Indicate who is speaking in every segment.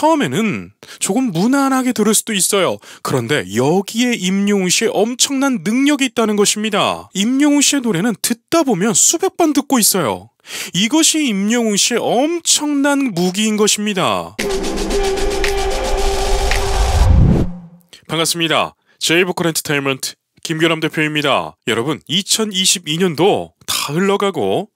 Speaker 1: 처음에는 조금 무난하게 들을 수도 있어요. 그런데 여기에 임영웅 씨의 엄청난 능력이 있다는 것입니다. 임영웅 씨의 노래는 듣다 보면 수백 번 듣고 있어요. 이것이 임영웅 씨의 엄청난 무기인 것입니다. 반갑습니다. 제이보컬 엔터테인먼트 김규남 대표입니다. 여러분, 2022년도 다 흘러가고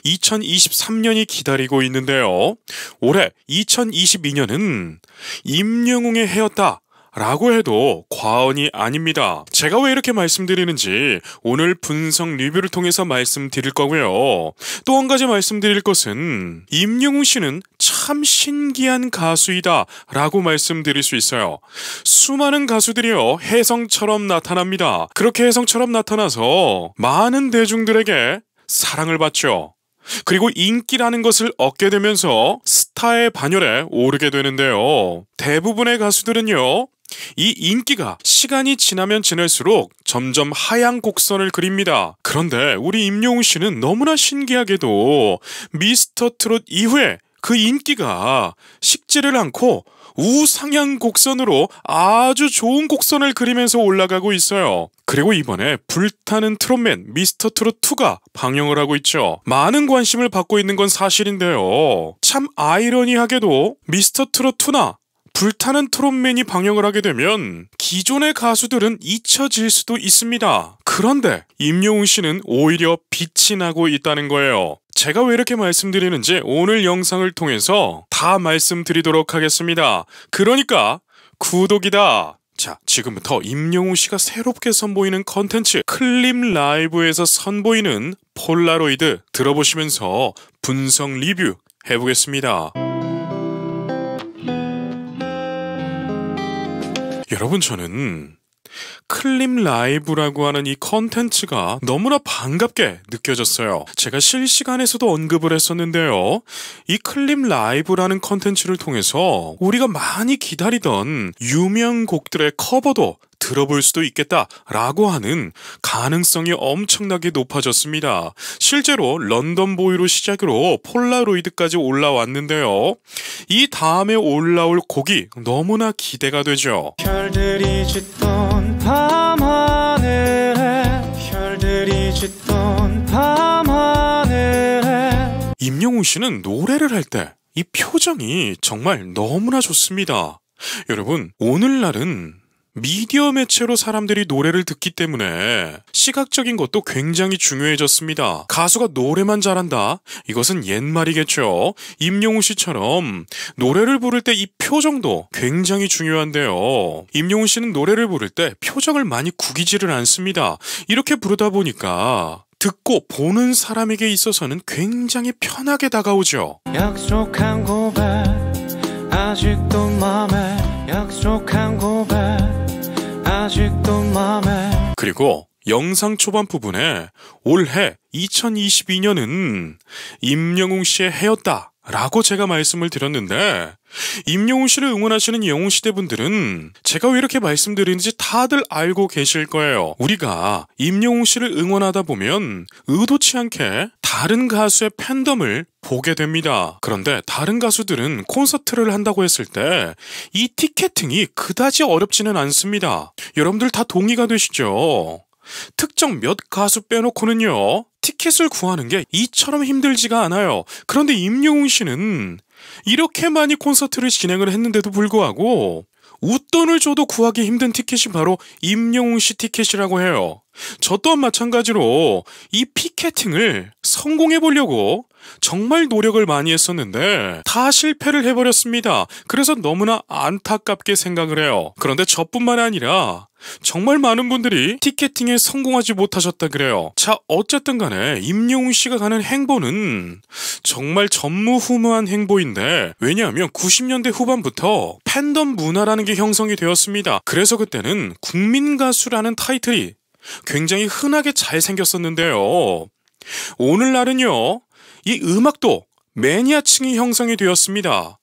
Speaker 1: 2023년이 기다리고 있는데요. 올해 2022년은 임영웅의 해였다 라고 해도 과언이 아닙니다. 제가 왜 이렇게 말씀드리는지 오늘 분석 리뷰를 통해서 말씀드릴 거고요. 또 한 가지 말씀드릴 것은 임영웅 씨는 참 신기한 가수이다 라고 말씀드릴 수 있어요. 수많은 가수들이요 혜성처럼 나타납니다. 그렇게 혜성처럼 나타나서 많은 대중들에게 사랑을 받죠. 그리고 인기라는 것을 얻게 되면서 스타의 반열에 오르게 되는데요. 대부분의 가수들은요 이 인기가 시간이 지나면 지날수록 점점 하향 곡선을 그립니다. 그런데 우리 임영웅 씨는 너무나 신기하게도 미스터 트롯 이후에 그 인기가 식지를 않고 우상향 곡선으로 아주 좋은 곡선을 그리면서 올라가고 있어요. 그리고 이번에 불타는 트롯맨 미스터 트롯 2가 방영을 하고 있죠. 많은 관심을 받고 있는 건 사실인데요. 참 아이러니하게도 미스터 트롯 2나 불타는 트롯맨이 방영을 하게 되면 기존의 가수들은 잊혀질 수도 있습니다. 그런데 임영웅 씨는 오히려 빛이 나고 있다는 거예요. 제가 왜 이렇게 말씀드리는지 오늘 영상을 통해서 다 말씀드리도록 하겠습니다. 그러니까 구독이다. 자, 지금부터 임영웅 씨가 새롭게 선보이는 컨텐츠 클립 라이브에서 선보이는 폴라로이드 들어보시면서 분석 리뷰 해보겠습니다. 여러분, 저는 클립 라이브라고 하는 이 컨텐츠가 너무나 반갑게 느껴졌어요. 제가 실시간에서도 언급을 했었는데요. 이 클립 라이브라는 컨텐츠를 통해서 우리가 많이 기다리던 유명 곡들의 커버도 들어볼 수도 있겠다라고 하는 가능성이 엄청나게 높아졌습니다. 실제로 런던보이로 시작으로 폴라로이드까지 올라왔는데요. 이 다음에 올라올 곡이 너무나 기대가 되죠. 별들이 짙던 밤하늘에 별들이 짙던 밤하늘에 임영웅 씨는 노래를 할 때 이 표정이 정말 너무나 좋습니다. 여러분, 오늘날은 미디어 매체로 사람들이 노래를 듣기 때문에 시각적인 것도 굉장히 중요해졌습니다. 가수가 노래만 잘한다? 이것은 옛말이겠죠. 임영웅 씨처럼 노래를 부를 때 이 표정도 굉장히 중요한데요. 임영웅 씨는 노래를 부를 때 표정을 많이 구기지를 않습니다. 이렇게 부르다 보니까 듣고 보는 사람에게 있어서는 굉장히 편하게 다가오죠. 약속한 고백 아직도 맘에 약속한 고백 아직도 맘에. 그리고 영상 초반 부분에 올해 2022년은 임영웅 씨의 해였다 라고 제가 말씀을 드렸는데, 임영웅 씨를 응원하시는 영웅시대 분들은 제가 왜 이렇게 말씀드리는지 다들 알고 계실 거예요. 우리가 임영웅 씨를 응원하다 보면 의도치 않게 다른 가수의 팬덤을 보게 됩니다. 그런데 다른 가수들은 콘서트를 한다고 했을 때 이 티켓팅이 그다지 어렵지는 않습니다. 여러분들 다 동의가 되시죠? 특정 몇 가수 빼놓고는요 티켓을 구하는 게 이처럼 힘들지가 않아요. 그런데 임영웅 씨는 이렇게 많이 콘서트를 진행을 했는데도 불구하고 웃돈을 줘도 구하기 힘든 티켓이 바로 임영웅 씨 티켓이라고 해요. 저 또한 마찬가지로 이 피켓팅을 성공해 보려고 정말 노력을 많이 했었는데 다 실패를 해버렸습니다. 그래서 너무나 안타깝게 생각을 해요. 그런데 저뿐만 아니라 정말 많은 분들이 티켓팅에 성공하지 못하셨다 그래요. 자, 어쨌든 간에 임영웅 씨가 가는 행보는 정말 전무후무한 행보인데, 왜냐하면 90년대 후반부터 팬덤 문화라는 게 형성이 되었습니다. 그래서 그때는 국민가수라는 타이틀이 굉장히 흔하게 잘 생겼었는데요. 오늘날은요 이 음악도 매니아층이 형성이 되었습니다.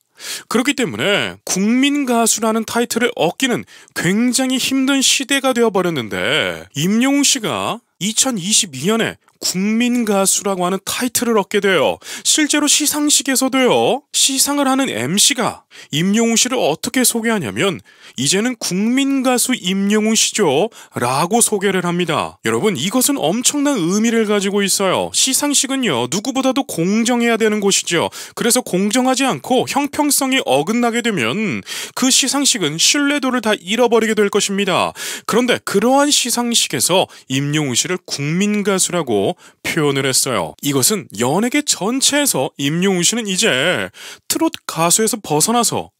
Speaker 1: 그렇기 때문에 국민가수라는 타이틀을 얻기는 굉장히 힘든 시대가 되어버렸는데, 임영웅 씨가 2022년에 국민 가수라고 하는 타이틀을 얻게 돼요. 실제로 시상식에서도요, 시상을 하는 MC가 임영웅 씨를 어떻게 소개하냐면 이제는 국민 가수 임영웅 씨죠 라고 소개를 합니다. 여러분, 이것은 엄청난 의미를 가지고 있어요. 시상식은요, 누구보다도 공정해야 되는 곳이죠. 그래서 공정하지 않고 형평성이 어긋나게 되면 그 시상식은 신뢰도를 다 잃어버리게 될 것입니다. 그런데 그러한 시상식에서 임영웅 씨를 국민 가수라고 표현을 했어요. 이것은 연예계 전체에서 임영웅 씨는 이제 트롯 가수에서 벗어나서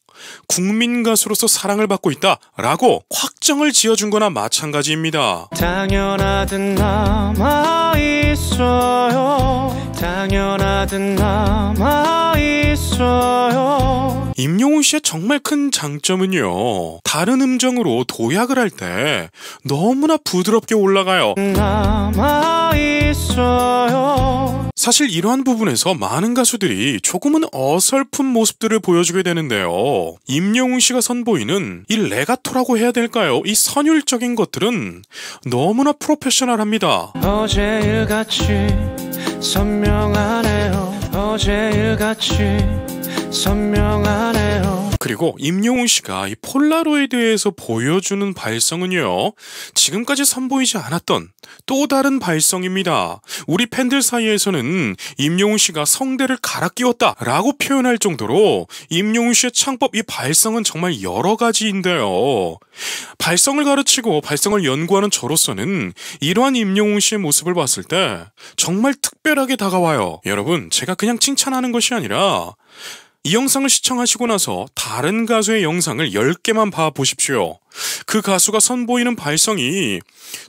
Speaker 1: 국민 가수로서 사랑을 받고 있다라고 확정을 지어준 거나 마찬가지입니다.
Speaker 2: 당연하듯 남아있어요. 당연하듯 남아있어요.
Speaker 1: 임영웅 씨의 정말 큰 장점은요, 다른 음정으로 도약을 할 때 너무나 부드럽게 올라가요.
Speaker 2: 남아있어요.
Speaker 1: 사실 이러한 부분에서 많은 가수들이 조금은 어설픈 모습들을 보여주게 되는데요. 임영웅 씨가 선보이는 이 레가토라고 해야 될까요? 이 선율적인 것들은 너무나 프로페셔널합니다.
Speaker 2: 어제 일같이 선명하네요. 어제 일같이 선명하네요.
Speaker 1: 그리고 임영웅 씨가 이 폴라로이드에서 보여주는 발성은요, 지금까지 선보이지 않았던 또 다른 발성입니다. 우리 팬들 사이에서는 임영웅 씨가 성대를 갈아 끼웠다라고 표현할 정도로 임영웅 씨의 창법, 이 발성은 정말 여러 가지인데요. 발성을 가르치고 발성을 연구하는 저로서는 이러한 임영웅 씨의 모습을 봤을 때 정말 특별하게 다가와요. 여러분, 제가 그냥 칭찬하는 것이 아니라 이 영상을 시청하시고 나서 다른 가수의 영상을 10개만 봐보십시오. 그 가수가 선보이는 발성이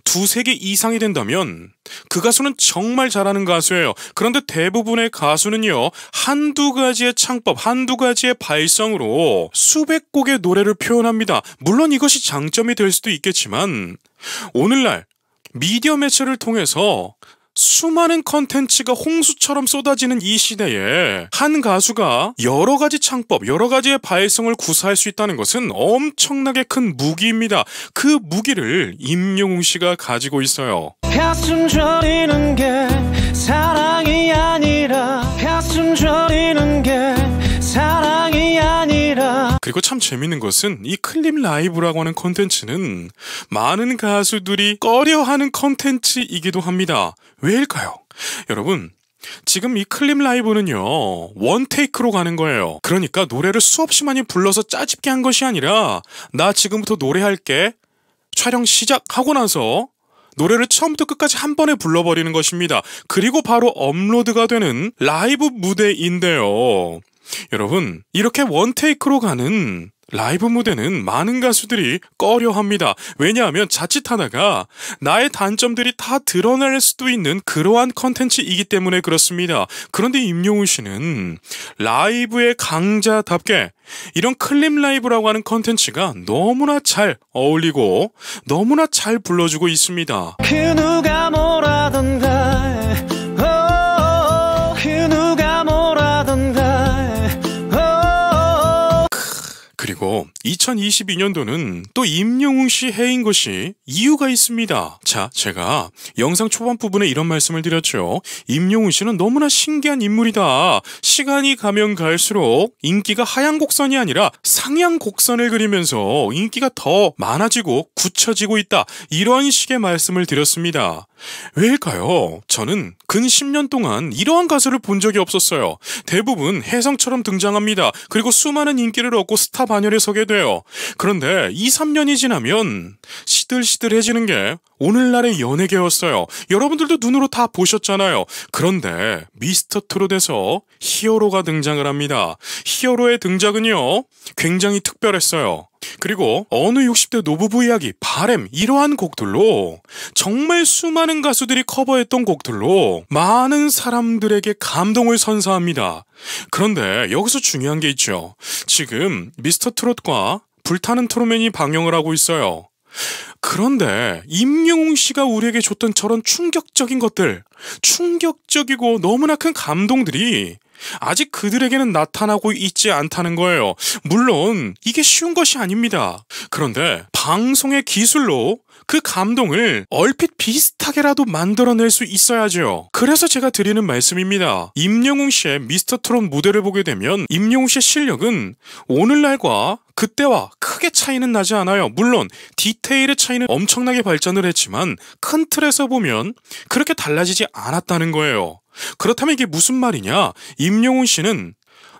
Speaker 1: 2-3개 이상이 된다면 그 가수는 정말 잘하는 가수예요. 그런데 대부분의 가수는요, 한두 가지의 창법, 한두 가지의 발성으로 수백 곡의 노래를 표현합니다. 물론 이것이 장점이 될 수도 있겠지만 오늘날 미디어 매체를 통해서 수많은 컨텐츠가 홍수처럼 쏟아지는 이 시대에 한 가수가 여러 가지 창법, 여러 가지의 발성을 구사할 수 있다는 것은 엄청나게 큰 무기입니다. 그 무기를 임영웅 씨가 가지고 있어요.
Speaker 2: 가슴 저리는 게 사랑이 아니라, 가슴 저리는 게 사랑이 아니라.
Speaker 1: 그리고 참 재밌는 것은 이 클립 라이브라고 하는 컨텐츠는 많은 가수들이 꺼려하는 컨텐츠이기도 합니다. 왜일까요? 여러분, 지금 이 클립 라이브는요, 원테이크로 가는 거예요. 그러니까 노래를 수없이 많이 불러서 짜집게 한 것이 아니라 나 지금부터 노래할게, 촬영 시작하고 나서 노래를 처음부터 끝까지 한 번에 불러버리는 것입니다. 그리고 바로 업로드가 되는 라이브 무대인데요. 여러분, 이렇게 원테이크로 가는 라이브 무대는 많은 가수들이 꺼려합니다. 왜냐하면 자칫하다가 나의 단점들이 다 드러날 수도 있는 그러한 컨텐츠이기 때문에 그렇습니다. 그런데 임영웅 씨는 라이브의 강자답게 이런 클립 라이브라고 하는 컨텐츠가 너무나 잘 어울리고 너무나 잘 불러주고 있습니다.
Speaker 2: 그 누가 뭐라던가, 그 누가 뭐라던가.
Speaker 1: 그리고 2022년도는 또 임영웅 씨 해인 것이 이유가 있습니다. 자, 제가 영상 초반 부분에 이런 말씀을 드렸죠. 임영웅 씨는 너무나 신기한 인물이다. 시간이 가면 갈수록 인기가 하향 곡선이 아니라 상향 곡선을 그리면서 인기가 더 많아지고 굳혀지고 있다. 이런 식의 말씀을 드렸습니다. 왜일까요? 저는 근 10년 동안 이러한 가수를 본 적이 없었어요. 대부분 혜성처럼 등장합니다. 그리고 수많은 인기를 얻고 스타 반열에 서게 돼요. 그런데 2-3년이 지나면 시들시들해지는 게 오늘날의 연예계였어요. 여러분들도 눈으로 다 보셨잖아요. 그런데 미스터 트롯에서 히어로가 등장을 합니다. 히어로의 등장은요, 굉장히 특별했어요. 그리고 어느 60대 노부부 이야기, 바램, 이러한 곡들로 정말 수많은 가수들이 커버했던 곡들로 많은 사람들에게 감동을 선사합니다. 그런데 여기서 중요한 게 있죠. 지금 미스터 트롯과 불타는 트롯맨이 방영을 하고 있어요. 그런데 임영웅 씨가 우리에게 줬던 저런 충격적인 것들, 충격적이고 너무나 큰 감동들이 아직 그들에게는 나타나고 있지 않다는 거예요. 물론 이게 쉬운 것이 아닙니다. 그런데 방송의 기술로 그 감동을 얼핏 비슷하게라도 만들어낼 수 있어야죠. 그래서 제가 드리는 말씀입니다. 임영웅 씨의 미스터 트롯 무대를 보게 되면 임영웅 씨의 실력은 오늘날과 그때와 크게 차이는 나지 않아요. 물론 디테일의 차이는 엄청나게 발전을 했지만 큰 틀에서 보면 그렇게 달라지지 않았다는 거예요. 그렇다면 이게 무슨 말이냐? 임영웅 씨는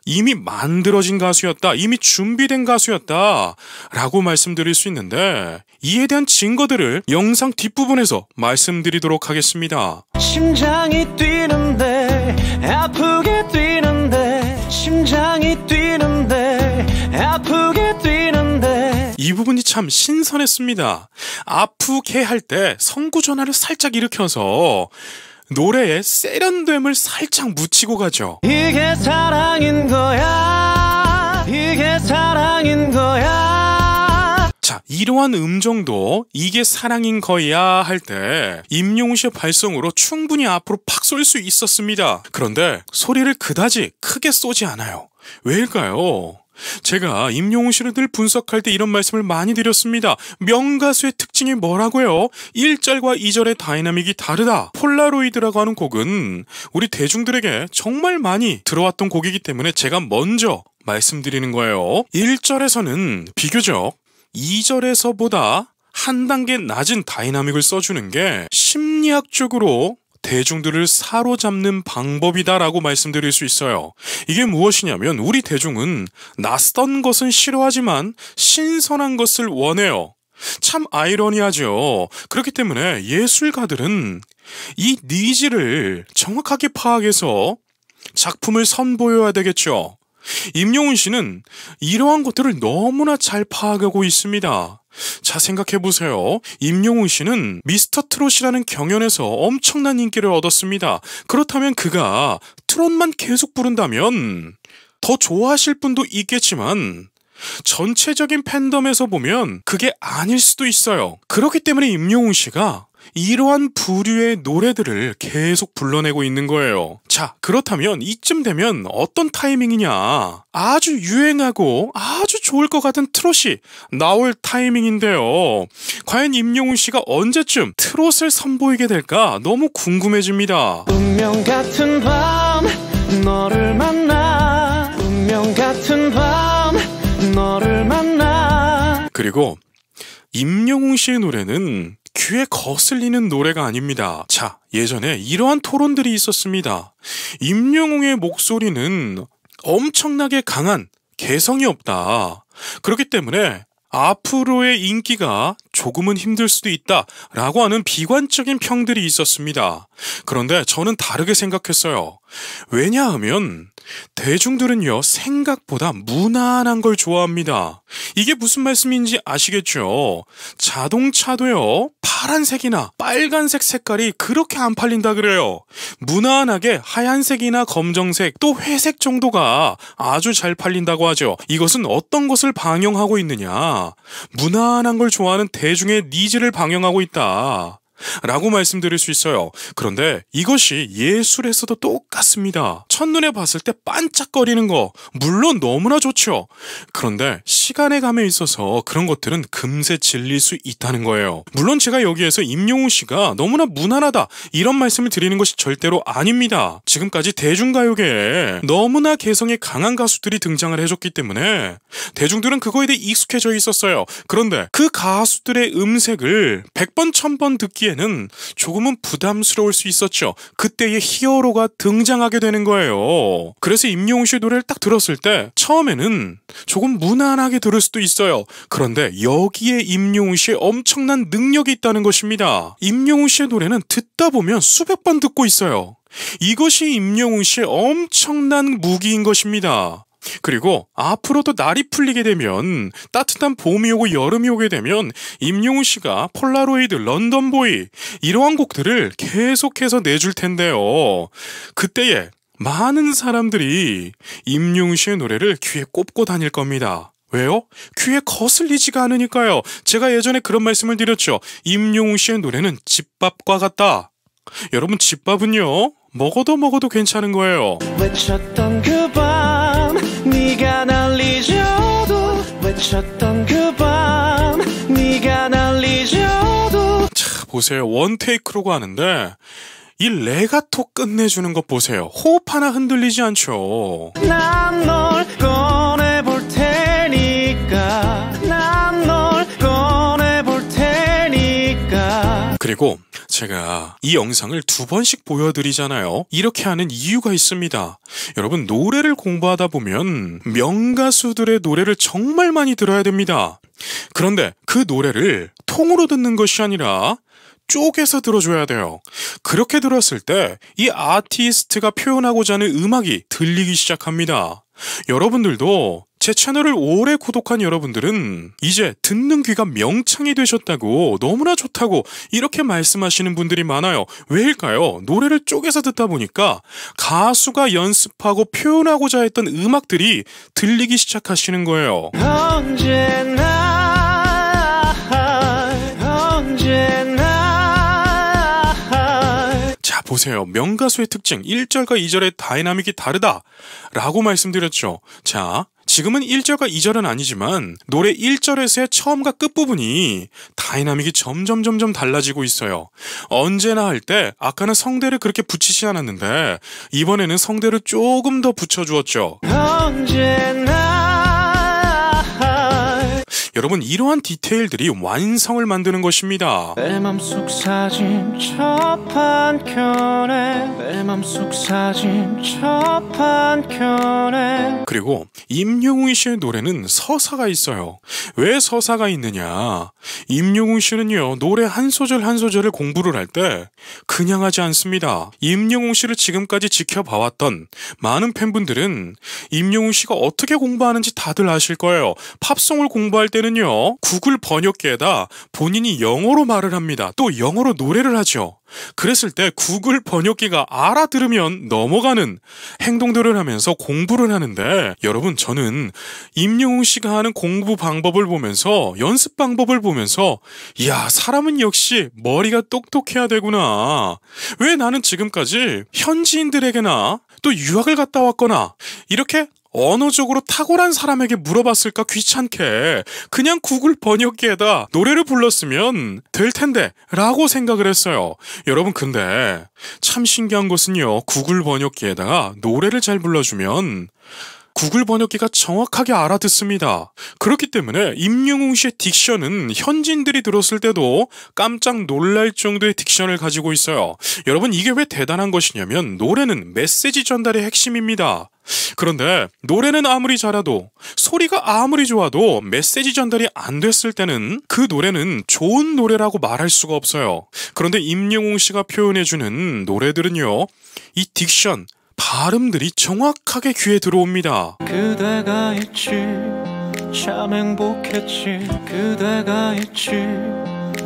Speaker 1: 이미 만들어진 가수였다, 이미 준비된 가수였다 라고 말씀드릴 수 있는데, 이에 대한 증거들을 영상 뒷부분에서 말씀드리도록 하겠습니다.
Speaker 2: 심장이 뛰는데 아프게 뛰는데 심장이 뛰는데 아프게 뛰는데.
Speaker 1: 이 부분이 참 신선했습니다. 아프게 할 때 성구전화를 살짝 일으켜서 노래에 세련됨을 살짝 묻히고 가죠.
Speaker 2: 이게 사랑인 거야, 이게 사랑인 거야.
Speaker 1: 자, 이러한 음정도 이게 사랑인 거야 할 때 임영웅 씨의 발성으로 충분히 앞으로 팍 쏠 수 있었습니다. 그런데 소리를 그다지 크게 쏘지 않아요. 왜일까요? 제가 임영웅 씨를 늘 분석할 때 이런 말씀을 많이 드렸습니다. 명가수의 특징이 뭐라고요? 1절과 2절의 다이나믹이 다르다. 폴라로이드라고 하는 곡은 우리 대중들에게 정말 많이 들어왔던 곡이기 때문에 제가 먼저 말씀드리는 거예요. 1절에서는 비교적 2절에서보다 한 단계 낮은 다이나믹을 써주는 게 심리학적으로 대중들을 사로잡는 방법이다라고 말씀드릴 수 있어요. 이게 무엇이냐면 우리 대중은 낯선 것은 싫어하지만 신선한 것을 원해요. 참 아이러니하죠. 그렇기 때문에 예술가들은 이 니즈를 정확하게 파악해서 작품을 선보여야 되겠죠. 임영웅 씨는 이러한 것들을 너무나 잘 파악하고 있습니다. 자, 생각해보세요. 임영웅 씨는 미스터 트롯이라는 경연에서 엄청난 인기를 얻었습니다. 그렇다면 그가 트롯만 계속 부른다면 더 좋아하실 분도 있겠지만 전체적인 팬덤에서 보면 그게 아닐 수도 있어요. 그렇기 때문에 임영웅 씨가 이러한 부류의 노래들을 계속 불러내고 있는 거예요. 자, 그렇다면 이쯤 되면 어떤 타이밍이냐? 아주 유행하고 아주 좋을 것 같은 트롯이 나올 타이밍인데요. 과연 임영웅 씨가 언제쯤 트롯을 선보이게 될까 너무 궁금해집니다.
Speaker 2: 운명 같은 밤 너를 만나, 운명 같은 밤 너를 만나.
Speaker 1: 그리고 임영웅 씨의 노래는 귀에 거슬리는 노래가 아닙니다. 자, 예전에 이러한 토론들이 있었습니다. 임영웅의 목소리는 엄청나게 강한 개성이 없다. 그렇기 때문에 앞으로의 인기가 조금은 힘들 수도 있다라고 하는 비관적인 평들이 있었습니다. 그런데 저는 다르게 생각했어요. 왜냐하면 대중들은요, 생각보다 무난한 걸 좋아합니다. 이게 무슨 말씀인지 아시겠죠? 자동차도요, 파란색이나 빨간색 색깔이 그렇게 안 팔린다 그래요. 무난하게 하얀색이나 검정색, 또 회색 정도가 아주 잘 팔린다고 하죠. 이것은 어떤 것을 방영하고 있느냐? 무난한 걸 좋아하는 대중의 니즈를 방영하고 있다 라고 말씀드릴 수 있어요. 그런데 이것이 예술에서도 똑같습니다. 첫눈에 봤을 때 반짝거리는 거 물론 너무나 좋죠. 그런데 시간의 감에 있어서 그런 것들은 금세 질릴 수 있다는 거예요. 물론 제가 여기에서 임영웅 씨가 너무나 무난하다 이런 말씀을 드리는 것이 절대로 아닙니다. 지금까지 대중가요계에 너무나 개성이 강한 가수들이 등장을 해줬기 때문에 대중들은 그거에 대해 익숙해져 있었어요. 그런데 그 가수들의 음색을 100번 1000번 듣기 에는 조금은 부담스러울 수 있었죠. 그때의 히어로가 등장하게 되는 거예요. 그래서 임영웅 씨 노래를 딱 들었을 때 처음에는 조금 무난하게 들을 수도 있어요. 그런데 여기에 임영웅 씨의 엄청난 능력이 있다는 것입니다. 임영웅 씨의 노래는 듣다 보면 수백 번 듣고 있어요. 이것이 임영웅 씨의 엄청난 무기인 것입니다. 그리고 앞으로도 날이 풀리게 되면 따뜻한 봄이 오고 여름이 오게 되면 임영웅 씨가 폴라로이드, 런던보이 이러한 곡들을 계속해서 내줄 텐데요. 그때에 많은 사람들이 임영웅 씨의 노래를 귀에 꼽고 다닐 겁니다. 왜요? 귀에 거슬리지가 않으니까요. 제가 예전에 그런 말씀을 드렸죠. 임영웅 씨의 노래는 집밥과 같다. 여러분, 집밥은요 먹어도 괜찮은 거예요.
Speaker 2: 외쳤던 그 밤 네가 날 잊어도 외쳤던 그 밤 네가 날 잊어도.
Speaker 1: 자, 보세요. 원테이크로고 하는데 이 레가토 끝내주는 것 보세요. 호흡 하나 흔들리지 않죠.
Speaker 2: 난 널 꺼내볼 테니까 난 널 꺼내볼 테니까.
Speaker 1: 그리고 제가 이 영상을 2번씩 보여드리잖아요. 이렇게 하는 이유가 있습니다. 여러분, 노래를 공부하다 보면 명가수들의 노래를 정말 많이 들어야 됩니다. 그런데 그 노래를 통으로 듣는 것이 아니라 쪼개서 들어줘야 돼요. 그렇게 들었을 때 이 아티스트가 표현하고자 하는 음악이 들리기 시작합니다. 여러분들도 제 채널을 오래 구독한 여러분들은 이제 듣는 귀가 명창이 되셨다고, 너무나 좋다고 이렇게 말씀하시는 분들이 많아요. 왜일까요? 노래를 쪼개서 듣다 보니까 가수가 연습하고 표현하고자 했던 음악들이 들리기 시작하시는 거예요.
Speaker 2: 언제나
Speaker 1: 자, 보세요. 명가수의 특징 1절과 2절의 다이나믹이 다르다 라고 말씀드렸죠. 자, 지금은 1절과 2절은 아니지만 노래 1절에서의 처음과 끝부분이 다이나믹이 점점 달라지고 있어요. 언제나 할 때 아까는 성대를 그렇게 붙이지 않았는데 이번에는 성대를 조금 더 붙여주었죠.
Speaker 2: 언제나.
Speaker 1: 여러분, 이러한 디테일들이 완성을 만드는 것입니다.
Speaker 2: 내 맘속 사진 첫 한켠에 내 맘속 사진 첫 한켠에.
Speaker 1: 그리고 임영웅 씨의 노래는 서사가 있어요. 왜 서사가 있느냐? 임영웅 씨는요, 노래 한 소절 한 소절을 공부를 할 때 그냥 하지 않습니다. 임영웅 씨를 지금까지 지켜봐왔던 많은 팬분들은 임영웅 씨가 어떻게 공부하는지 다들 아실 거예요. 팝송을 공부할 때는요, 구글 번역기에다 본인이 영어로 말을 합니다. 또 영어로 노래를 하죠. 그랬을 때 구글 번역기가 알아들으면 넘어가는 행동들을 하면서 공부를 하는데, 여러분, 저는 임영웅 씨가 하는 공부 방법을 보면서, 연습 방법을 보면서, 이야, 사람은 역시 머리가 똑똑해야 되구나. 왜 나는 지금까지 현지인들에게나 또 유학을 갔다 왔거나 이렇게 언어적으로 탁월한 사람에게 물어봤을까 귀찮게 그냥 구글 번역기에다 노래를 불렀으면 될 텐데 라고 생각을 했어요. 여러분, 근데 참 신기한 것은요, 구글 번역기에다가 노래를 잘 불러주면 구글 번역기가 정확하게 알아듣습니다. 그렇기 때문에 임영웅 씨의 딕션은 현지인들이 들었을 때도 깜짝 놀랄 정도의 딕션을 가지고 있어요. 여러분, 이게 왜 대단한 것이냐면 노래는 메시지 전달의 핵심입니다. 그런데 노래는 아무리 잘해도, 소리가 아무리 좋아도 메시지 전달이 안 됐을 때는 그 노래는 좋은 노래라고 말할 수가 없어요. 그런데 임영웅 씨가 표현해주는 노래들은요, 이 딕션, 발음들이 정확하게 귀에 들어옵니다.
Speaker 2: 그대가 있지 참 행복했지 그대가 있지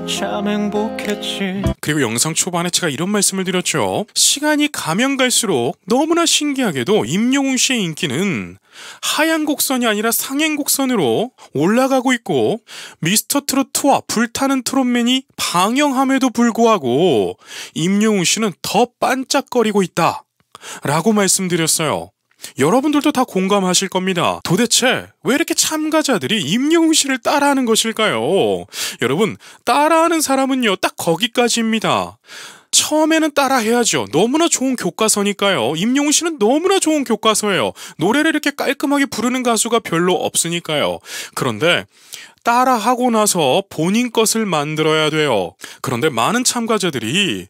Speaker 2: 참 행복했지.
Speaker 1: 그리고 영상 초반에 제가 이런 말씀을 드렸죠. 시간이 가면 갈수록 너무나 신기하게도 임영웅 씨의 인기는 하향 곡선이 아니라 상행 곡선으로 올라가고 있고, 미스터트롯2와 불타는 트롯맨이 방영함에도 불구하고 임영웅 씨는 더 반짝거리고 있다 라고 말씀드렸어요. 여러분들도 다 공감하실 겁니다. 도대체 왜 이렇게 참가자들이 임영웅 씨를 따라하는 것일까요? 여러분, 따라하는 사람은요, 딱 거기까지입니다. 처음에는 따라해야죠. 너무나 좋은 교과서니까요. 임영웅 씨는 너무나 좋은 교과서예요. 노래를 이렇게 깔끔하게 부르는 가수가 별로 없으니까요. 그런데 따라하고 나서 본인 것을 만들어야 돼요. 그런데 많은 참가자들이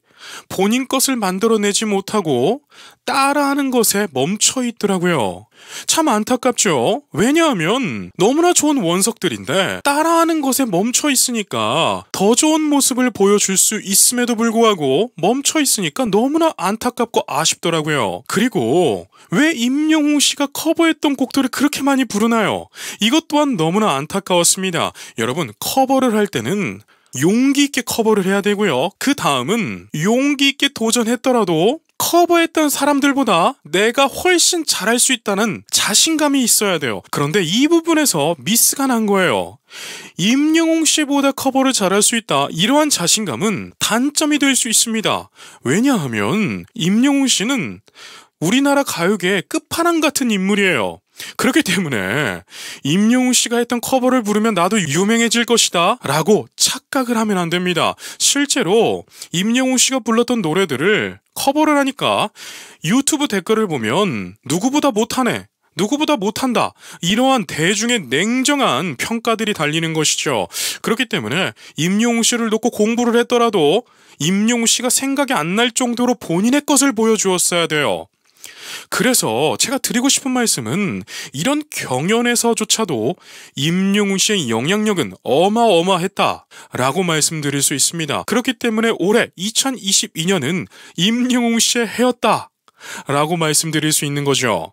Speaker 1: 본인 것을 만들어내지 못하고 따라하는 것에 멈춰 있더라고요. 참 안타깝죠. 왜냐하면 너무나 좋은 원석들인데 따라하는 것에 멈춰 있으니까 더 좋은 모습을 보여줄 수 있음에도 불구하고 멈춰 있으니까 너무나 안타깝고 아쉽더라고요. 그리고 왜 임영웅 씨가 커버했던 곡들을 그렇게 많이 부르나요? 이것 또한 너무나 안타까웠습니다. 여러분, 커버를 할 때는 용기 있게 커버를 해야 되고요. 그 다음은 용기 있게 도전했더라도 커버했던 사람들보다 내가 훨씬 잘할 수 있다는 자신감이 있어야 돼요. 그런데 이 부분에서 미스가 난 거예요. 임영웅 씨보다 커버를 잘할 수 있다. 이러한 자신감은 단점이 될 수 있습니다. 왜냐하면 임영웅 씨는 우리나라 가요계의 끝판왕 같은 인물이에요. 그렇기 때문에 임영웅 씨가 했던 커버를 부르면 나도 유명해질 것이다 라고 착각을 하면 안 됩니다. 실제로 임영웅 씨가 불렀던 노래들을 커버를 하니까 유튜브 댓글을 보면 누구보다 못하네, 누구보다 못한다, 이러한 대중의 냉정한 평가들이 달리는 것이죠. 그렇기 때문에 임영웅 씨를 놓고 공부를 했더라도 임영웅 씨가 생각이 안 날 정도로 본인의 것을 보여주었어야 돼요. 그래서 제가 드리고 싶은 말씀은 이런 경연에서조차도 임영웅 씨의 영향력은 어마어마했다라고 말씀드릴 수 있습니다. 그렇기 때문에 올해 2022년은 임영웅 씨의 해였다라고 말씀드릴 수 있는 거죠.